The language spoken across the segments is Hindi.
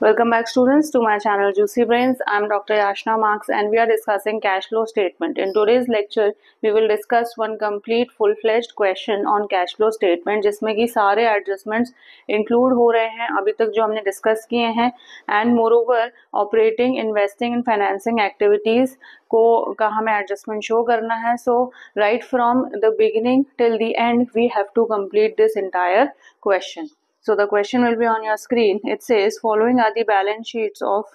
Welcome back students to my channel Juicy Brains. I am Dr. Yashna Marks and we are discussing cash flow statement. In today's lecture, we will discuss one complete full-fledged question on cash flow statement जिसमें कि सारे adjustments include हो रहे हैं अभी तक जो हमने discuss किए हैं and moreover operating, investing and financing activities का हमें adjustment show करना है. So right from the beginning till the end we have to complete this entire question. So the question will be on your screen. It says following are the balance sheets of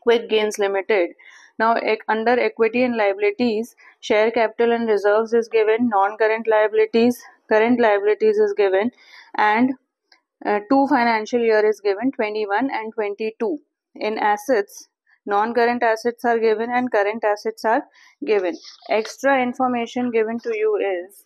Quick Gains Limited. Now under equity and liabilities, share capital and reserves is given, non-current liabilities, current liabilities is given, and two financial year is given, 21 and 22. In assets, non-current assets are given and current assets are given. Extra information given to you is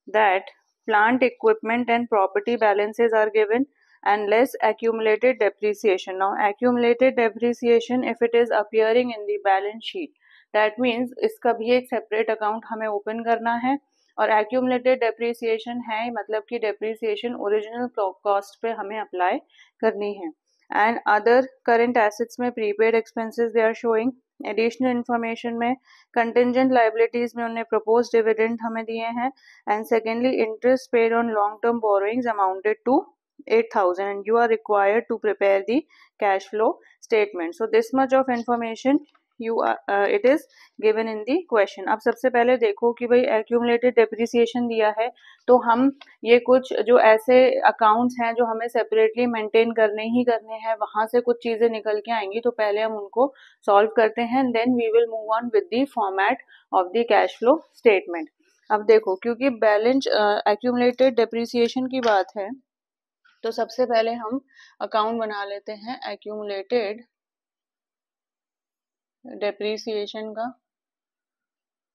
that plant, equipment and property balances are given and less accumulated depreciation. Now accumulated depreciation, if it is appearing in the balance sheet, that means इसका भी एक separate account हमें open करना है. और accumulated depreciation है मतलब कि depreciation original cost पे हमें apply करनी है. And other current assets में prepaid expenses they are showing. Additional information में कंटिंजेंट लाइबिलिटीज में उन्हें प्रपोज डिविडेंड हमें दिए हैं and secondly interest paid on long term borrowings amounted to 8,000 and you are required to prepare the cash flow statement. So this much of information it is given in the question. अब सबसे पहले देखो कि भाई accumulated depreciation दिया है तो हम ये कुछ जो ऐसे accounts हैं जो हमें separately maintain करने ही करने हैं वहां से कुछ चीजें निकल के आएंगी तो पहले हम उनको solve करते हैं then we will move on with the format of the cash flow statement. अब देखो क्योंकि बैलेंस accumulated depreciation की बात है तो सबसे पहले हम अकाउंट बना लेते हैं accumulated depreciation का.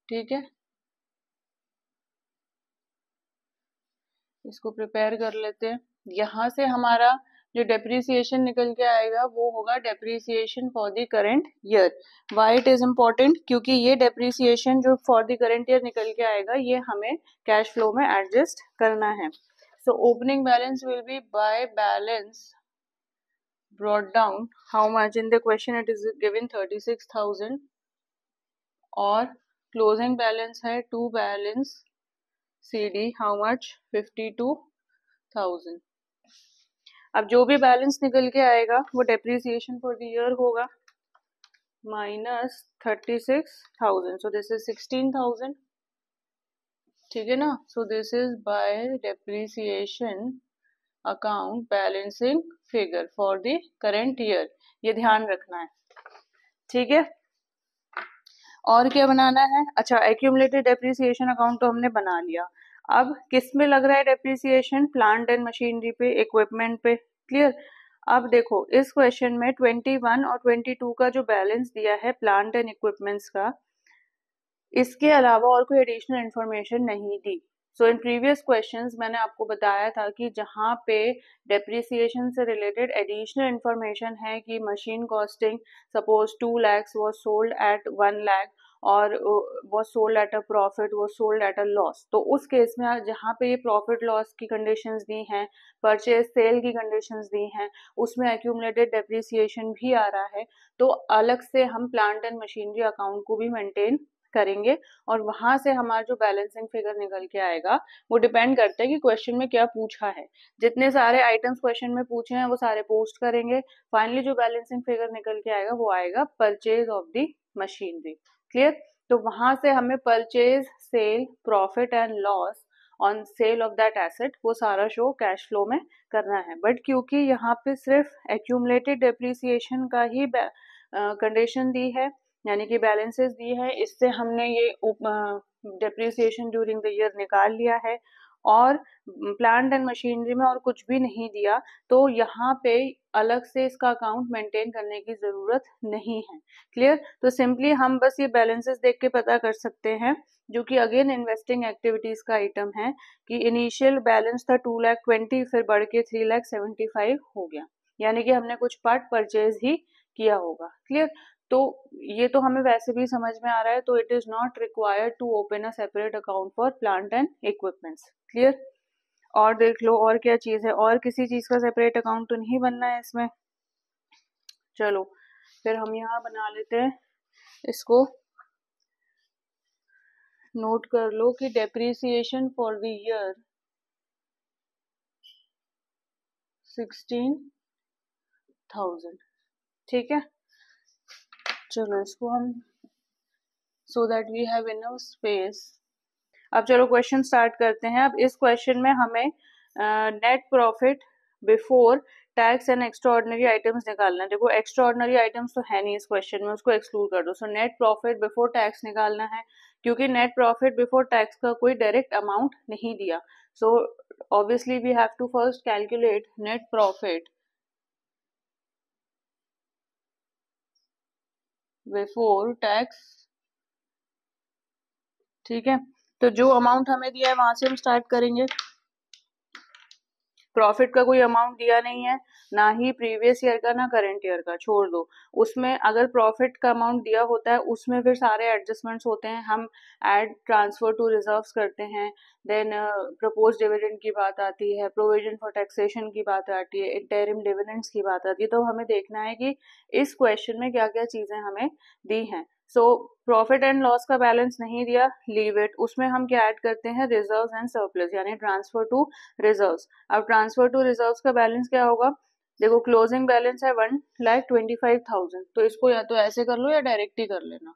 ठीक है, इसको प्रिपेयर कर लेते हैं. यहाँ से हमारा जो डेप्रीसिएशन निकल के आएगा वो होगा depreciation for the current year. Why it is important? क्योंकि ये डेप्रीसिएशन जो फॉर द करंट ईयर निकल के आएगा ये हमें कैश फ्लो में एडजस्ट करना है. So opening balance will be by balance brought down. How much? In the question it is given 36,000 और closing balance है to balance CD. How much? 52,000. अब जो भी बैलेंस निकल के आएगा वो डेप्रीसिएशन फॉर द ईयर होगा माइनस 36,000. So this is 16,000. ठीक है ना. सो this is by depreciation account balancing figure for the current year. ये ध्यान रखना है. ठीक है, और क्या बनाना है? अच्छा, एक्यूमुलेटेड डेप्रीसिएशन अकाउंट तो हमने बना लिया. अब किस में लग रहा है डेप्रीसिएशन? प्लांट एंड मशीनरी पे, इक्विपमेंट पे. क्लियर. अब देखो इस क्वेश्चन में 21 और 22 का जो बैलेंस दिया है प्लांट एंड इक्विपमेंट्स का, इसके अलावा और कोई एडिशनल इंफॉर्मेशन नहीं दी. सो इन प्रीवियस क्वेश्चंस मैंने आपको बताया था कि जहाँ पे डेप्रिसिएशन से रिलेटेड एडिशनल इंफॉर्मेशन है कि machine costing suppose 2 lakhs was sold at 1 lakh और was sold at a profit, was sold at a loss. तो उस केस में जहाँ पे ये प्रॉफिट लॉस की कंडीशंस दी हैं, परचेज सेल की कंडीशंस दी हैं, उसमें एक्यूमुलेटेड डेप्रिसिएशन भी आ रहा है तो अलग से हम प्लांट एंड मशीनरी अकाउंट को भी मेंटेन करेंगे और वहां से हमारा जो बैलेंसिंग फिगर निकल के आएगा वो डिपेंड करता है कि क्वेश्चन में क्या पूछा है. जितने सारे आइटम्स क्वेश्चन में पूछे हैं वो सारे पोस्ट करेंगे. फाइनली जो बैलेंसिंग फिगर निकल के आएगा वो आएगा purchase of the machinery. Clear. तो वहां से हमें purchase, sale, profit and loss on sale of that asset वो सारा शो कैश फ्लो में करना है. बट क्योंकि यहाँ पे सिर्फ एक्यूमुलेटेड डेप्रिसिएशन का ही कंडीशन दी है यानी कि बैलेंसेस दी है, इससे हमने ये डेप्रिसिएशन ड्यूरिंग द ईयर निकाल लिया है और प्लांट एंड मशीनरी में और कुछ भी नहीं दिया तो यहाँ पे अलग से इसका अकाउंट मेंटेन करने की जरूरत नहीं है. क्लियर. तो सिंपली हम बस ये बैलेंसेस देख के पता कर सकते हैं जो कि अगेन इन्वेस्टिंग एक्टिविटीज का आइटम है कि इनिशियल बैलेंस था 2,20,000 फिर बढ़ के 3,75,000 हो गया यानी कि हमने कुछ पार्ट परचेज ही किया होगा. क्लियर. तो ये तो हमें वैसे भी समझ में आ रहा है तो it is not required to open a separate account for plant and equipments. Clear. और देख लो और क्या चीज है, और किसी चीज का सेपरेट अकाउंट तो नहीं बनना है इसमें. चलो फिर हम यहाँ बना लेते हैं, इसको नोट कर लो कि डेप्रिसिएशन फॉर द ईयर 16,000। ठीक है, चलो इसको हम so that we have enough space। अब चलो क्वेश्चन स्टार्ट करते हैं। अब इस क्वेश्चन में हमें net profit before tax and extraordinary items निकालना है। देखो एक्स्ट्राऑर्डिनरी आइटम्स तो है नहीं इस क्वेश्चन में, उसको एक्सक्लूड कर दो। So net profit before tax निकालना है, क्योंकि नेट प्रॉफिट बिफोर टैक्स का कोई डायरेक्ट अमाउंट नहीं दिया। So obviously we have to first calculate net profit before tax. ठीक है, तो जो अमाउंट हमें दिया है वहां से हम स्टार्ट करेंगे। प्रॉफिट का कोई अमाउंट दिया नहीं है, ना ही प्रीवियस ईयर का ना करंट ईयर का, छोड़ दो। उसमें अगर प्रॉफिट का अमाउंट दिया होता है उसमें फिर सारे एडजस्टमेंट्स होते हैं, हम ऐड ट्रांसफर टू रिजर्व्स करते हैं, देन प्रपोज डिविडेंड की बात आती है, प्रोविजन फॉर टैक्सेशन की बात आती है, इंटरिम डिविडेंड्स की बात आती है। तो हमें देखना है कि इस क्वेश्चन में क्या क्या चीजें हमें दी हैं। सो प्रॉफिट एंड लॉस का बैलेंस नहीं दिया, लीव इट। उसमें हम क्या ऐड करते हैं, रिजर्व्स एंड सरप्लस, यानी ट्रांसफर टू रिजर्व्स। अब ट्रांसफर टू रिजर्व्स का बैलेंस क्या होगा, देखो क्लोजिंग बैलेंस है 1,25,000, तो इसको या तो ऐसे कर लो या डायरेक्ट ही कर लेना।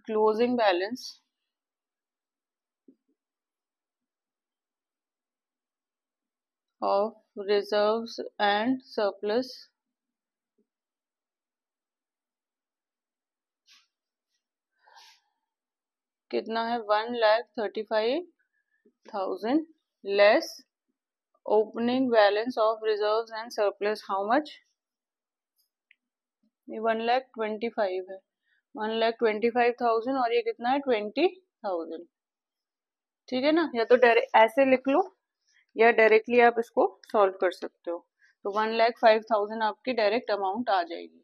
Closing balance of reserves and surplus कितना है, 1,35,000 less opening balance of reserves and surplus how much, 1,25,000 है, 1,25,000 और ये कितना है 20,000। ठीक है ना, या तो डायरेक्ट ऐसे लिख लो या डायरेक्टली आप इसको सॉल्व कर सकते हो। तो 1,05,000 आपकी डायरेक्ट अमाउंट आ जाएगी।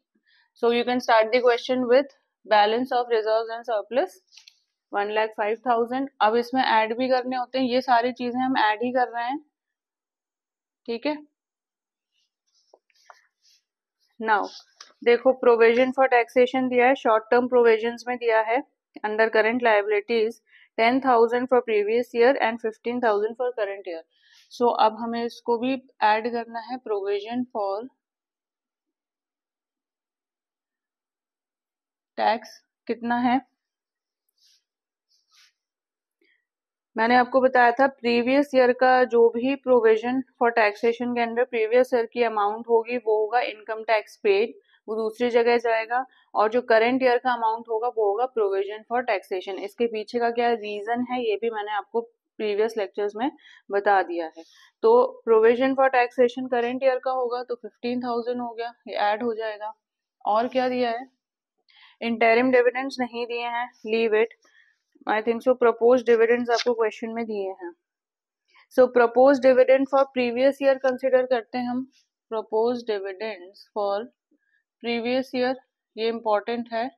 So you can start the question with balance of reserves and surplus 1,05,000। अब इसमें ऐड भी करने होते हैं, ये सारी चीजें हम ऐड ही कर रहे हैं। ठीक है, नाउ देखो प्रोविजन फॉर टैक्सेशन दिया है, शॉर्ट टर्म प्रोविजंस में दिया है under current liabilities 10,000 for previous year and 15,000 for current year. So अब हमें इसको भी ऐड करना है, प्रोविजन फॉर टैक्स कितना है, मैंने आपको बताया था प्रीवियस ईयर का जो भी प्रोविजन फॉर टैक्सेशन के अंडर प्रीवियस ईयर की अमाउंट होगी वो होगा इनकम टैक्स पेड, वो दूसरी जगह जाएगा, और जो करंट ईयर का अमाउंट होगा वो होगा प्रोविजन फॉर टैक्सेशन। इसके पीछे का क्या रीजन है ये भी मैंने आपको प्रीवियस लेक्चर्स में बता दिया है। तो provision for taxation current year का होगा तो 15,000 हो गया, ये ऐड हो जाएगा। और क्या दिया है, इंटरिम डिविडेंड्स नहीं दिए हैं, leave it. I think so propose dividends आपको क्वेश्चन में दिए हैं। So propose dividend for previous year consider करते हैं हम, propose dividends for previous year, ये इंपॉर्टेंट है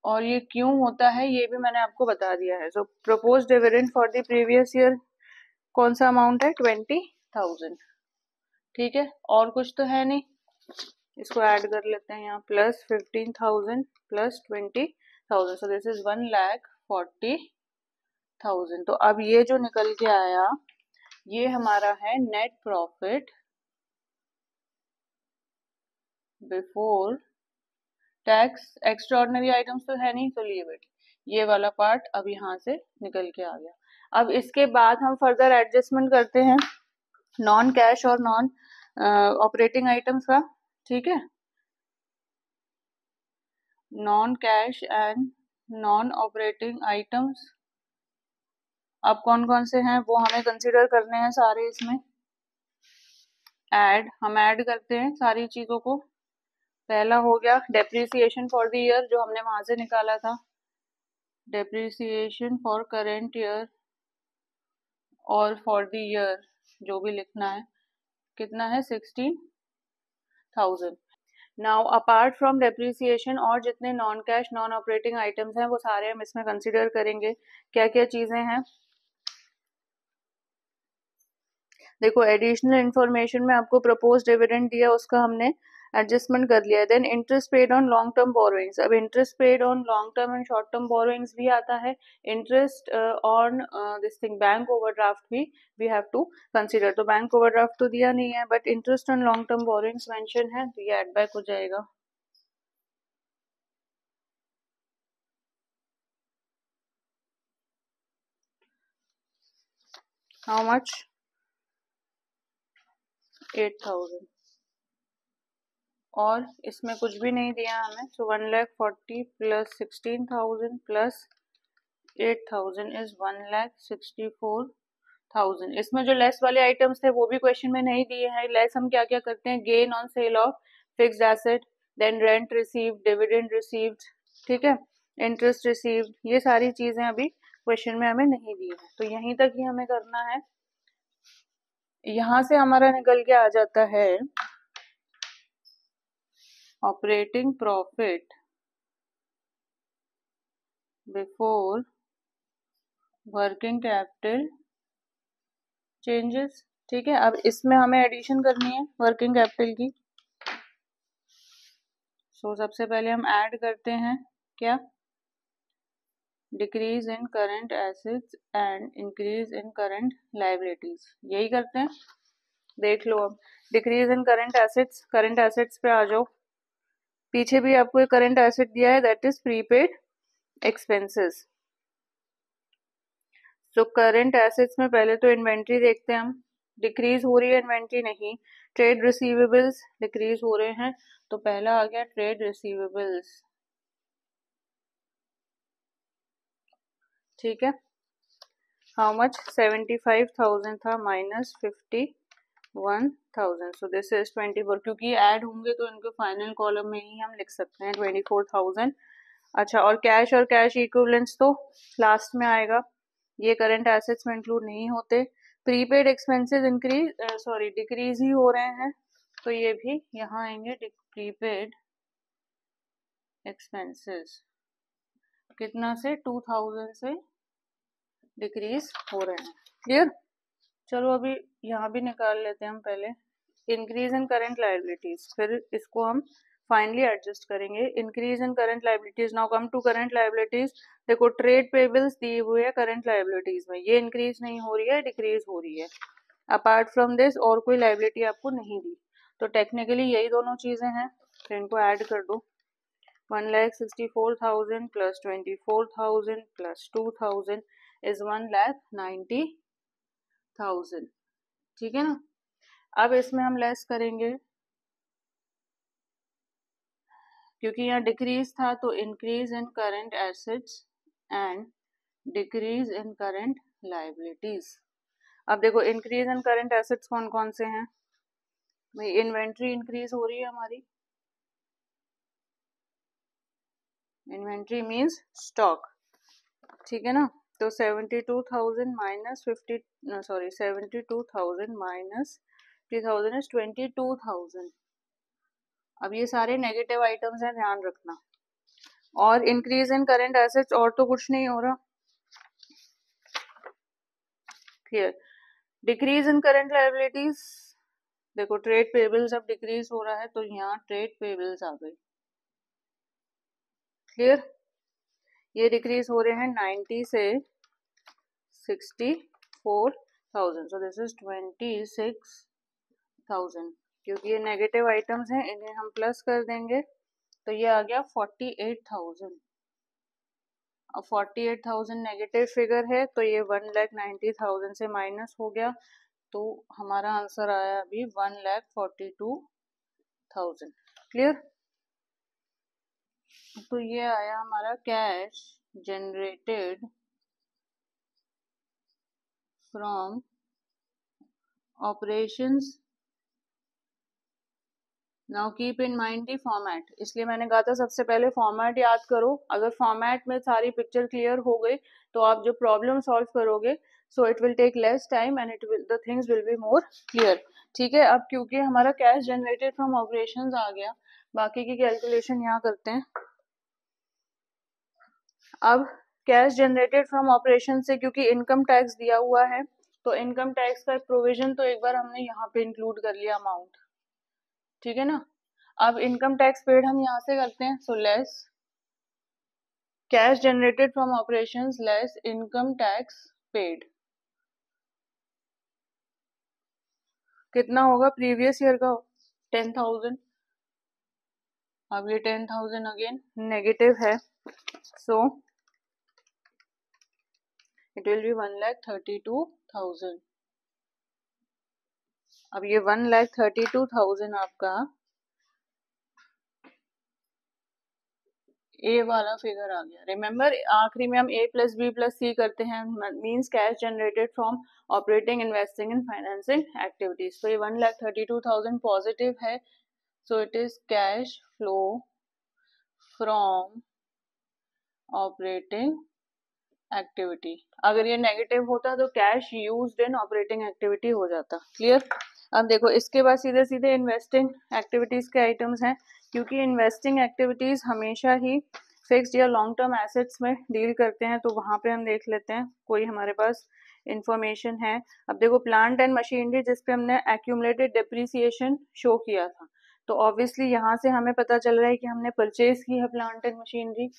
और ये क्यों होता है ये भी मैंने आपको बता दिया है। So propose dividend for the previous year कौन सा अमाउंट है, 20,000। ठीक है, और कुछ तो है नहीं, इसको ऐड कर लेते हैं यहाँ, plus 15,000 plus 20,000, so this is 1,40,000। तो अब ये जो निकल के आया ये हमारा है net profit before tax. Extraordinary items तो है नहीं तो लीव इट, ये वाला पार्ट अब यहाँ से निकल के आ गया। अब इसके बाद हम फर्दर एडजस्टमेंट करते हैं नॉन कैश और नॉन ऑपरेटिंग आइटम्स का। ठीक है, non cash and non operating items अब कौन कौन से हैं वो हमें कंसिडर करने हैं सारे। इसमें हम ऐड करते हैं सारी चीजों को। पहला हो गया डेप्रिसिएशन फॉर द ईयर, जो हमने वहां से निकाला था, डेप्रिसिएशन फॉर करेंट ईयर और फॉर द ईयर जो भी लिखना है, कितना है 16,000। नाउ अपार्ट फ्रॉम डेप्रिसिएशन और जितने non cash non operating items हैं वो सारे हम इसमें कंसिडर करेंगे। क्या क्या चीजें हैं, देखो एडिशनल इन्फॉर्मेशन में आपको प्रपोज डिविडेंड दिया, उसका हमने एडजस्टमेंट कर लिया है। Then interest paid on long term borrowings, अब interest paid on long term and short term borrowings भी आता है, interest on this thing bank overdraft भी वी हैव टू कंसीडर। तो बैंक ओवरड्राफ्ट तो दिया नहीं है, but interest on long term borrowings mention है, तो ये एड बैक हो जाएगा। How much? 8,000, और इसमें कुछ भी नहीं दिया हमें, सो 1,40,000 प्लस 16,000 प्लस 8,000 इज 1,64,000। इसमें जो लेस वाले आइटम्स थे वो भी क्वेश्चन में नहीं दिए हैं। लेस हम क्या क्या करते हैं, gain on sale of fixed asset, then rent received, dividend received, ठीक है, इंटरेस्ट रिसीव्ड, ये सारी चीजें अभी क्वेश्चन में हमें नहीं दी है, तो यहीं तक ही हमें करना है। यहां से हमारा निकल के आ जाता है operating profit before working capital changes, ठीक है। अब इसमें हमें एडिशन करनी है वर्किंग कैपिटल की, सो सबसे पहले हम ऐड करते हैं क्या, decrease in current assets and increase in current liabilities, यही करते हैं। देख लो अब डिक्रीज इन करंट एसेट्स पे आ जाओ। पीछे भी आपको एक करंट एसेट दिया है, दैट इज प्रीपेड एक्सपेंसेस। तो करंट एसेट्स में पहले तो इन्वेंट्री देखते हैं हम, डिक्रीज हो रही है इन्वेंट्री नहीं। ट्रेड रिसीवेबल्स डिक्रीज हो रहे हैं, तो पहला आ गया ट्रेड रिसीवेबल्स, ठीक है। How much? 75,000 था माइनस 51,000, सो दिस इज 24, क्योंकि ऐड होंगे तो इनके फाइनल कॉलम में ही हम लिख सकते हैं 24,000। अच्छा, और कैश इक्विवेलेंट्स तो लास्ट में आएगा, ये करंट एसेट्स में इंक्लूड नहीं होते। प्रीपेड एक्सपेंसेस डिक्रीज ही हो रहे हैं, तो ये भी यहाँ आएंगे। प्रीपेड एक्सपेंसेस कितना से 2,000 से डिक्रीज हो रहे हैं, क्लियर। चलो अभी यहाँ भी निकाल लेते हैं हम पहले। इंक्रीज इन करंट लायबिलिटीज, फिर इसको हम फाइनली एडजस्ट करेंगे। Increase in current liabilities, now come to current liabilities. देखो ट्रेड पेबल्स दिए हुए है करंट लायबिलिटीज में, ये इंक्रीज नहीं हो रही है, डिक्रीज हो रही है। अपार्ट फ्रॉम दिस और कोई लायबिलिटी आपको नहीं दी, तो टेक्निकली यही दोनों चीजें हैं, तो इनको ऐड कर दो। 1,64,000 प्लस 24,000 प्लस 2,000 इज 1,90,000, ठीक है ना। अब इसमें हम लेस करेंगे, क्योंकि यहाँ डिक्रीज था, तो increase in current assets and decrease in current liabilities. अब देखो इंक्रीज इन करंट एसेट्स कौन कौन से हैं भाई, इन्वेंट्री इंक्रीज हो रही है हमारी, इन्वेंट्री मीन्स स्टॉक, ठीक है ना। तो 72,000 माइनस 72,000 माइनस 3,000 इज 22,000। अब ये सारे नेगेटिव आइटम्स हैं, ध्यान रखना। और इंक्रीज इन करंट एसेट्स और तो कुछ नहीं हो रहा, clear. Decrease in current liabilities, देखो ट्रेड पेबल्स अब डिक्रीज हो रहा है, तो यहाँ ट्रेड पेबल्स आ गई, क्लियर। ये डिक्रीज हो रहे हैं 90 से 64,000, सो दिस इज 26,000। क्योंकि ये नेगेटिव आइटम्स हैं, इन्हें हम प्लस कर देंगे, तो ये आ गया 48,000। अब 48,000 नेगेटिव फिगर है, तो ये 1,90,000 से माइनस हो गया, तो हमारा आंसर आया अभी 1,42,000, क्लियर। तो ये आया हमारा cash generated from operations. Now keep in mind the format, इसलिए मैंने कहा था सबसे पहले फॉर्मेट याद करो। अगर फॉर्मेट में सारी पिक्चर क्लियर हो गई, तो आप जो प्रॉब्लम सॉल्व करोगे, so it will take less time and the things will be more clear, ठीक है। अब क्योंकि हमारा कैश जनरेटेड फ्रॉम ऑपरेशंस आ गया, बाकी की कैलकुलेशन यहाँ करते हैं। अब कैश जनरेटेड फ्रॉम ऑपरेशन से, क्योंकि इनकम टैक्स दिया हुआ है, तो इनकम टैक्स का प्रोविजन तो एक बार हमने यहाँ पे इंक्लूड कर लिया अमाउंट, ठीक है ना। अब इनकम टैक्स पेड हम यहाँ से करते हैं, so less cash generated from operations less income tax paid, कितना होगा प्रीवियस ईयर का 10,000। अब ये 10,000 अगेन नेगेटिव है, सो इट विल बी 1,32,000। अब ये 1,32,000 आपका ए वाला फिगर आ गया। रिमेम्बर आखिरी में हम ए प्लस बी प्लस सी करते हैं, means cash generated from operating investing and financing activities. तो ये 1,32,000 पॉजिटिव है, so it is cash flow from operating activity. अगर ये नेगेटिव होता तो कैश यूज्ड इन ऑपरेटिंग एक्टिविटी हो जाता। क्लियर। अब देखो इसके बाद सीधे सीधे इन्वेस्टिंग एक्टिविटीज के आइटम्स हैं, क्योंकि इन्वेस्टिंग एक्टिविटीज हमेशा ही फिक्स्ड या लॉन्ग टर्म एसेट्स में डील करते हैं, तो वहां पे हम देख लेते हैं कोई हमारे पास इंफॉर्मेशन है। अब देखो प्लांट एंड मशीनरी जिसपे हमने एक्यूमुलेटेड डेप्रिसिएशन शो किया था, तो ऑब्वियसली यहाँ से हमें पता चल रहा है कि हमने परचेज की है प्लांट एंड मशीनरी।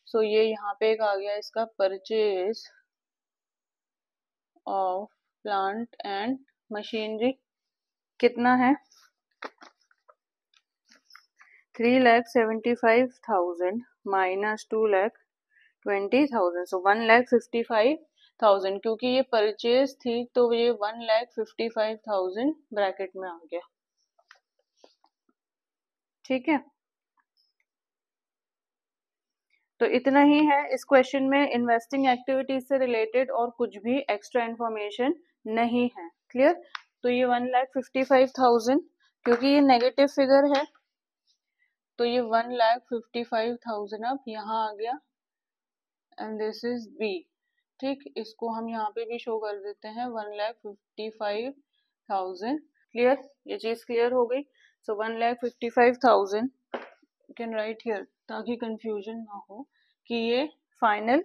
सो ये यहाँ पे एक आ गया इसका purchase of plant and machinery, कितना है 3,75,000 माइनस 2,20,000, सो 1,55,000। क्योंकि ये परचेज थी तो ये 1,55,000 ब्रैकेट में आ गया, ठीक है। तो इतना ही है इस क्वेश्चन में, इन्वेस्टिंग एक्टिविटीज से रिलेटेड और कुछ भी एक्स्ट्रा इंफॉर्मेशन नहीं है। क्लियर। तो ये 1,55,000 क्योंकि ये नेगेटिव फिगर है, तो ये 1,55,000 अब यहाँ आ गया एंड दिस इज बी, ठीक। इसको हम यहाँ पे भी शो कर देते हैं 1,55,000। क्लियर, ये चीज क्लियर हो गई। सो 1,55,000 कैन राइट हियर, ताकि कंफ्यूजन ना हो कि ये फाइनल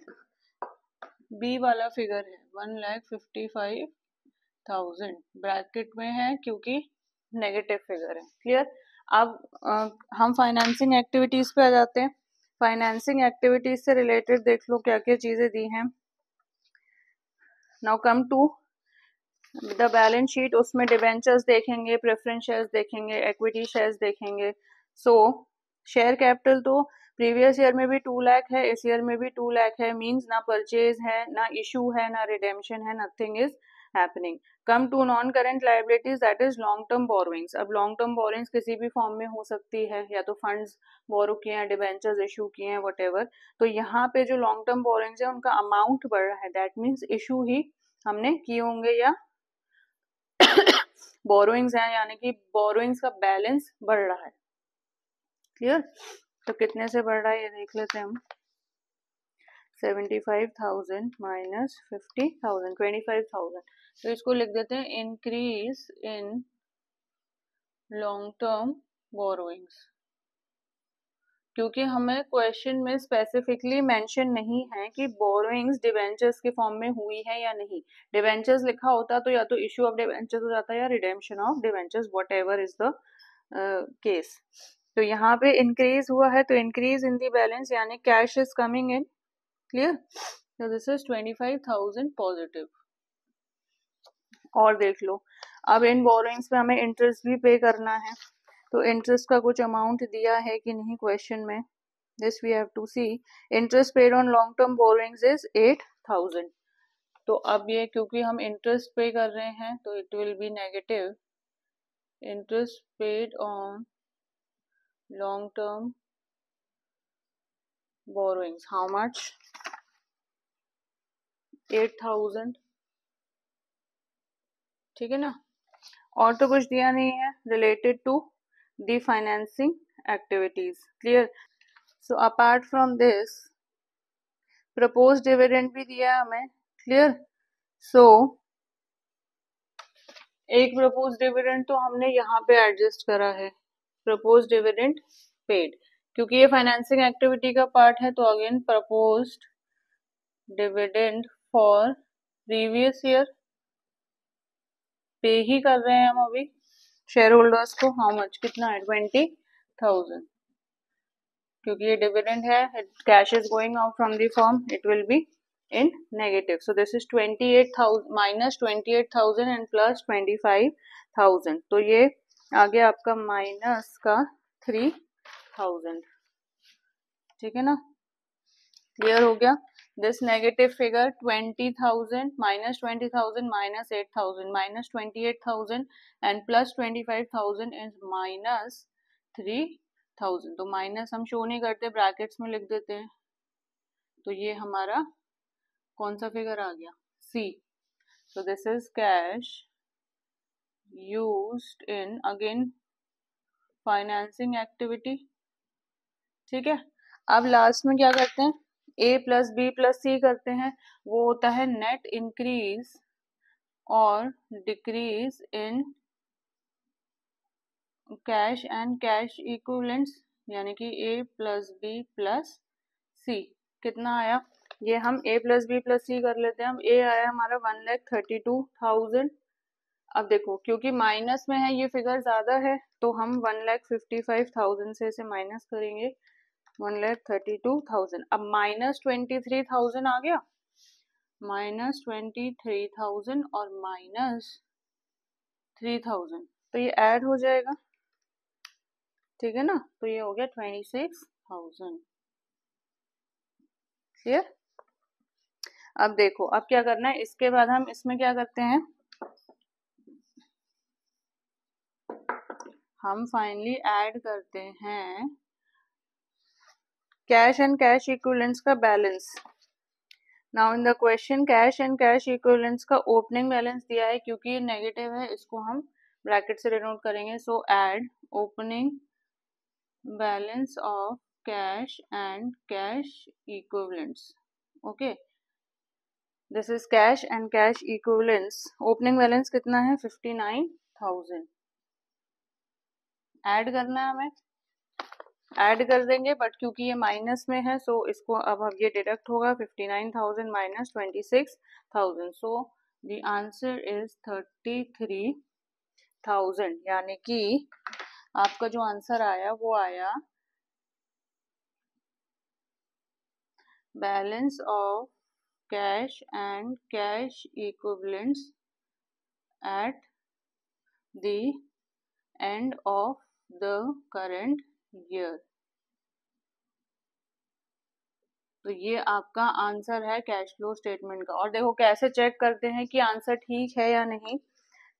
बी वाला फिगर है 1,55,000 ब्रैकेट में है क्योंकि नेगेटिव फिगर है। क्लियर। अब हम फाइनेंसिंग एक्टिविटीज पे आ जाते हैं। फाइनेंसिंग एक्टिविटीज से रिलेटेड देख लो क्या क्या चीजें दी हैं। Now come to the balance sheet, उसमें डिबेंचर्स देखेंगे, प्रेफरेंस शेयर्स देखेंगे, इक्विटी शेयर्स देखेंगे। सो शेयर कैपिटल तो प्रीवियस ईयर में भी 2 लाख है, इस ईयर में भी 2 लाख है, मींस ना परचेज है, ना इशू है, ना रिडेम्पशन है, nothing is happening. Come to non current liabilities, that is long term borrowings. अब लॉन्ग टर्म बोरोइंग्स किसी भी फॉर्म में हो सकती है, या तो फंड्स बोरो किए हैं, डिबेंचर्स इशू किए हैं, व्हाटएवर। तो यहाँ पे जो लॉन्ग टर्म बोरोइंग्स है उनका अमाउंट बढ़ रहा है, दैट मीन्स इशू ही हमने किए होंगे या बोरोइंग्स हैं, यानी कि बोरोइंग्स का बैलेंस बढ़ रहा है। क्लियर। तो कितने से बढ़ रहा है ये देख लेते हैं हम। 75,000 माइनस 50,000, 25,000। तो इसको लिख देते हैं increase in long term borrowings, क्योंकि हमें क्वेश्चन में स्पेसिफिकली मेंशन नहीं है कि बोरोइंग्स डिबेंचर्स के फॉर्म में हुई है या नहीं। डिबेंचर्स लिखा होता तो या तो इशू ऑफ डिबेंचर्स हो जाता है या redemption of debentures, whatever is the case. तो यहाँ पे इंक्रीज हुआ है, तो इंक्रीज इन दी बैलेंस यानी cash is coming in. Clear. तो दिस इज 25,000 पॉजिटिव। और देख लो अब इन बोरोइंग्स पे हमें इंटरेस्ट भी पे करना है, तो इंटरेस्ट का कुछ अमाउंट दिया है कि नहीं क्वेश्चन में, this we have to see. Interest paid on long term borrowings is 8,000। तो अब ये क्योंकि हम इंटरेस्ट पे कर रहे हैं तो it will be negative. Interest paid on long term borrowings how much, 8,000, ठीक है ना। और तो कुछ दिया नहीं है related to the financing activities. Clear. So apart from this propose dividend भी दिया हमें। क्लियर। सो एक प्रपोज डिविडेंड तो हमने यहाँ पे एडजस्ट करा है, प्रपोज डिविडेंड पेड, क्योंकि ये फाइनेंसिंग एक्टिविटी का पार्ट है। तो again proposed dividend for previous year पे ही कर रहे हैं हम अभी शेयर होल्डर्स को। हाउ मच, कितना है, 20,000, क्योंकि ये डिविडेंड है, cash is going out from the firm, it will be in negative. So this is 28,000 minus 28,000 and plus 25,000. तो ये आ गया आपका माइनस का 3,000, ठीक है ना, क्लियर हो गया। This negative figure 20,000 minus 20,000 minus 8,000 minus 28,000 and plus 25,000 is minus 3,000. तो माइनस हम शो नहीं करते, ब्रैकेट्स में लिख देते हैं। तो ये हमारा कौन सा फिगर आ गया, see. So this is cash used in again financing activity, ठीक है। अब लास्ट में क्या करते हैं, A plus B plus C करते हैं, वो होता है नेट इंक्रीज और decrease in cash and cash equivalents, यानी कि A plus B plus C. कितना आया, ये हम a plus B plus C कर लेते हैं। हम a आया हमारा 1,32,000। अब देखो क्योंकि माइनस में है, ये फिगर ज्यादा है, तो हम 1,55,000 से इसे माइनस करेंगे, 1,32,000। अब माइनस 23,000 आ गया, माइनस 23,000 और माइनस 3,000, तो ये ऐड हो जाएगा, ठीक है ना। तो ये हो गया 26,000, क्लियर। अब देखो अब क्या करना है, इसके बाद हम इसमें क्या करते हैं, हम फाइनली ऐड करते हैं कैश एंड कैश इक्विवेलेंट्स का balance. Now in the question cash and cash equivalents का ओपनिंग बैलेंस दिया है, क्योंकि ये नेगेटिव है, इसको हम ब्रैकेट से डिनोट करेंगे। सो add opening balance of cash and cash equivalents, okay. This is cash and cash equivalents, opening balance कितना है, 59,000। ऐड करना है हमें, ऐड कर देंगे, बट क्योंकि ये माइनस में है, सो इसको अब ये डिडक्ट होगा, 59,000 minus 26,000, so the answer is 33,000, यानी कि आपका जो आंसर आया वो आया balance of cash and cash equivalents at the end of the current year. तो ये आपका आंसर है कैश फ्लो स्टेटमेंट का। और देखो कैसे चेक करते हैं कि आंसर ठीक है या नहीं।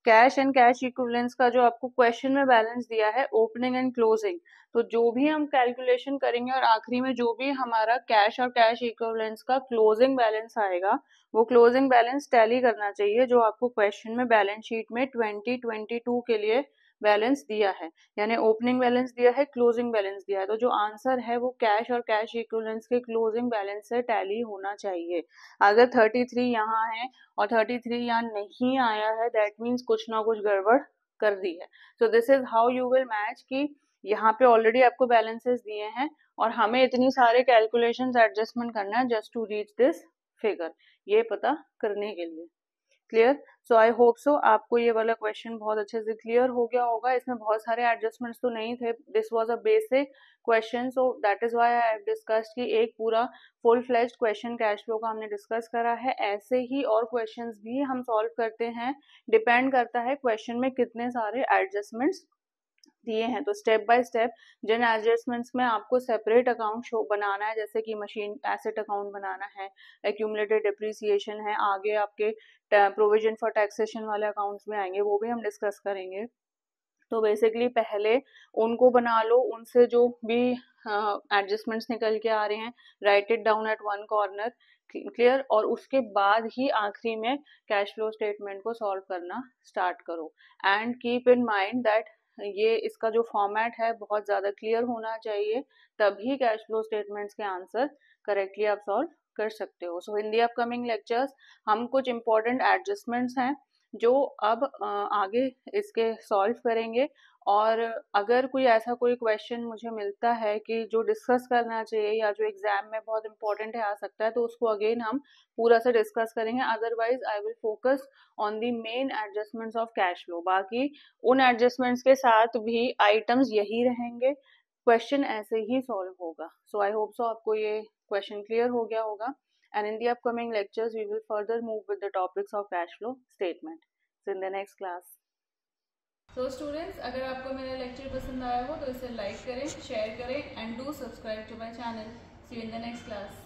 कैश एंड कैश इक्विवेलेंट्स का जो आपको क्वेश्चन में बैलेंस दिया है ओपनिंग एंड क्लोजिंग, तो जो भी हम कैलकुलेशन करेंगे और आखिरी में जो भी हमारा कैश और कैश इक्विवेलेंट्स का क्लोजिंग बैलेंस आएगा, वो क्लोजिंग बैलेंस टैली करना चाहिए जो आपको क्वेश्चन में बैलेंस शीट में 2022 के लिए बैलेंस दिया है, यानी ओपनिंग बैलेंस दिया है, क्लोजिंग बैलेंस दिया है। तो जो आंसर है वो कैश और कैश इक्विवेलेंट्स के क्लोजिंग बैलेंस से टैली होना चाहिए। अगर 33 यहाँ है और 33 यहाँ नहीं आया है, दैट मीन्स कुछ ना कुछ गड़बड़ कर दी है। सो this is how you will match, कि यहाँ पे ऑलरेडी आपको बैलेंसेस दिए हैं और हमें इतनी सारे कैलकुलेशंस एडजस्टमेंट करना है just to reach this figure, ये पता करने के लिए, clear. So I hope so आपको ये वाला क्वेश्चन बहुत अच्छे से क्लियर हो गया होगा। इसमें बहुत सारे एडजस्टमेंट्स तो नहीं थे, this was a basic question, so that is why I have discussed कि एक पूरा full fledged question cash flow का हमने डिस्कस करा है। ऐसे ही और क्वेश्चंस भी हम सॉल्व करते हैं, डिपेंड करता है क्वेश्चन में कितने सारे एडजस्टमेंट्स दिए हैं। तो स्टेप बाय स्टेप जिन एडजस्टमेंट्स में आपको सेपरेट अकाउंट शो बनाना है, जैसे कि मशीन एसेट अकाउंट बनाना है, एक्यूमुलेटेड डिप्रिसिएशन है, आगे आपके प्रोविजन फॉर टैक्सेशन वाले अकाउंट्स में आएंगे, वो भी हम डिस्कस करेंगे। तो बेसिकली पहले उनको बना लो, उनसे जो भी एडजस्टमेंट्स निकल के आ रहे हैं write it down at one corner, clear. और उसके बाद ही आखिरी में कैश फ्लो स्टेटमेंट को सॉल्व करना स्टार्ट करो। And keep in mind that ये इसका जो फॉर्मेट है बहुत ज़्यादा क्लियर होना चाहिए, तभी कैश फ्लो स्टेटमेंट्स के आंसर करेक्टली आप सॉल्व कर सकते हो। सो इन दी अपकमिंग लेक्चर्स हम कुछ इंपॉर्टेंट एडजस्टमेंट्स हैं जो अब आगे इसके सॉल्व करेंगे। और अगर कोई ऐसा कोई क्वेश्चन मुझे मिलता है कि जो डिस्कस करना चाहिए या जो एग्जाम में बहुत इंपॉर्टेंट है आ सकता है, तो उसको अगेन हम पूरा से डिस्कस करेंगे। Otherwise I will focus on the main adjustments of cash flow. बाकी उन एडजस्टमेंट्स के साथ भी आइटम्स यही रहेंगे, क्वेश्चन ऐसे ही सॉल्व होगा। सो आई होप सो आपको ये क्वेश्चन क्लियर हो गया होगा। And in the upcoming lectures, we will further move with the topics of cash flow statement. So in the next class. So students, अगर आपको मेरा lecture पसंद आया हो तो इसे like करें, share करें and do subscribe to my channel. See you in the next class.